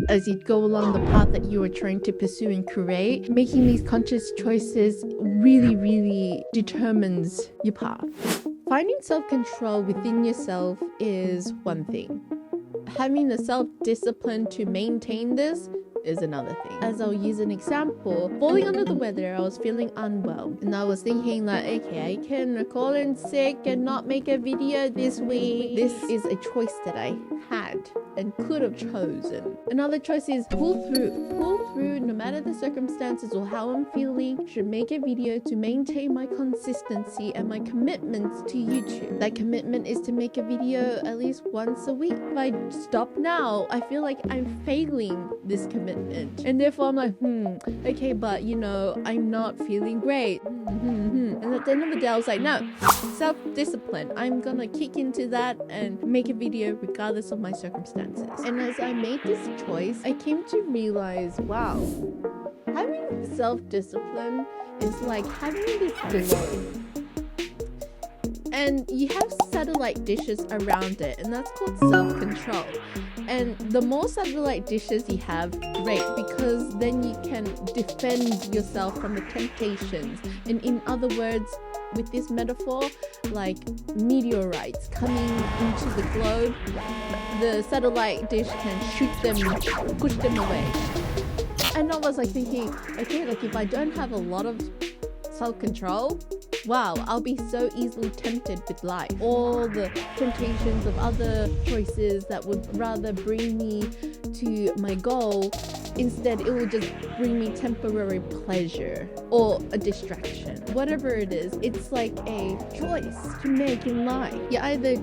as you go along the path that you are trying to pursue and create. Making these conscious choices really determines your path. Finding self-control within yourself is one thing. Having the self-discipline to maintain this is another thing. As I'll use an example, falling under the weather, I was feeling unwell and I was thinking like, okay, I can call in sick and not make a video this week. This is a choice that I had and could have chosen. Another choice is pull through no matter the circumstances or how I'm feeling. Should make a video to maintain my consistency and my commitments to YouTube. That commitment is to make a video at least once a week. If I stop now, I feel like I'm failing this commitment, and therefore I'm like, okay, but you know, I'm not feeling great. And at the end of the day, I was like, no, self-discipline. I'm gonna kick into that and make a video regardless of my circumstances. And as I made this choice, I came to realize, wow, having self-discipline is like having this glow. And you have satellite dishes around it, and that's called self-control. And the more satellite dishes you have, great, because then you can defend yourself from the temptations. And in other words, with this metaphor, like meteorites coming into the globe, the satellite dish can shoot them, push them away. And I was like thinking, okay, like if I don't have a lot of self-control, wow, I'll be so easily tempted with life. All the temptations of other choices that would rather bring me to my goal, instead it will just bring me temporary pleasure or a distraction. Whatever it is, it's like a choice to make in life. You either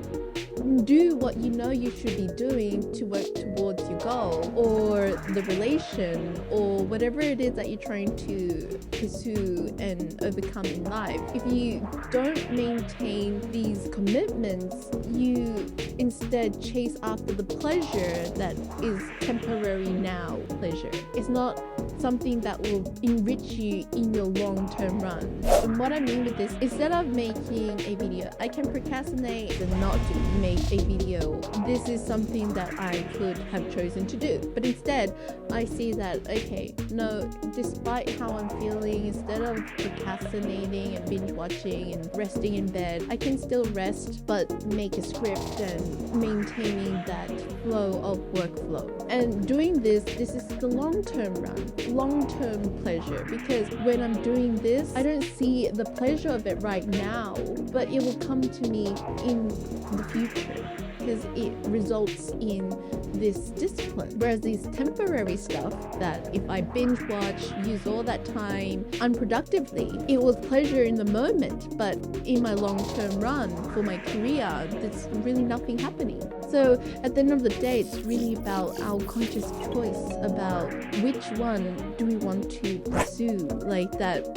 do what you know you should be doing to work towards your goal, or the relation, or whatever it is that you're trying to pursue and overcome in life. If you don't maintain these commitments, you instead chase after the pleasure that is temporary now pleasure. It's not something that will enrich you in your long-term run. And what I mean with this, instead of making a video, I can procrastinate and not make a video. This is something that I could have chosen to do, but instead I see that, okay, no, despite how I'm feeling, instead of procrastinating and binge watching and resting in bed, I can still rest but make a script and maintaining that flow of workflow. And doing this is the long-term run, long-term pleasure, because when I'm doing this, I don't see the pleasure of it right now, but it will come to me in the future, because it results in this discipline. Whereas these temporary stuff that if I binge watch, use all that time unproductively, it was pleasure in the moment, but in my long-term run for my career, there's really nothing happening. So at the end of the day, it's really about our conscious choice about which one do we want to pursue, like that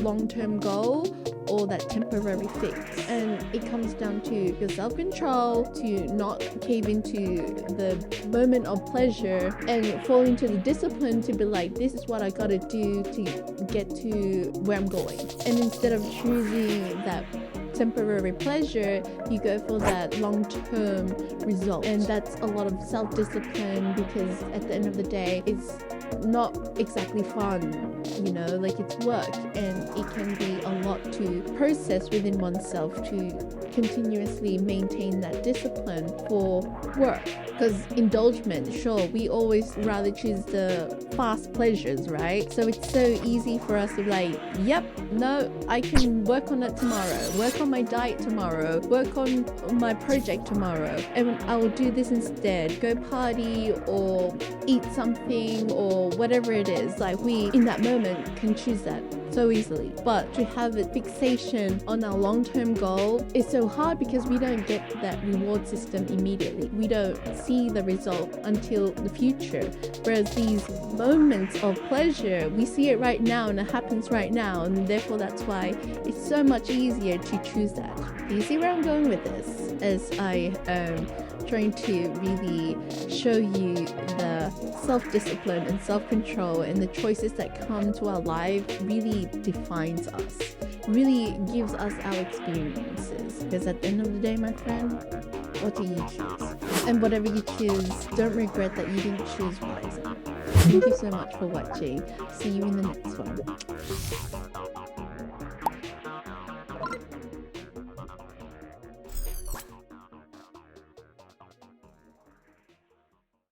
long-term goal or that temporary fix. And it comes down to your self-control, to not cave into the moment of pleasure and fall into the discipline to be like, this is what I gotta do to get to where I'm going. And instead of choosing that temporary pleasure, you go for that long-term result. And that's a lot of self-discipline, because at the end of the day, it's not exactly fun, you know, like it's work, and it can be a lot to process within oneself to continuously maintain that discipline for work. Because indulgement, sure, we always rather choose the fast pleasures, right? So it's so easy for us to be like, yep, no, I can work on it tomorrow, work on my diet tomorrow, work on my project tomorrow, and I will do this instead, go party or eat something or whatever it is. Like, we in that moment can choose that so easily. But to have a fixation on our long-term goal is so hard, because we don't get that reward system immediately. We don't see the result until the future. Whereas these moments of pleasure, we see it right now and it happens right now, and therefore that's why it's so much easier to choose that. Do you see where I'm going with this? As I am trying to really show you the self-discipline and self-control and the choices that come to our life really defines us, really gives us our experiences. Because at the end of the day, my friend, what do you choose? And whatever you choose, don't regret that you didn't choose wisely. Thank you so much for watching. See you in the next one.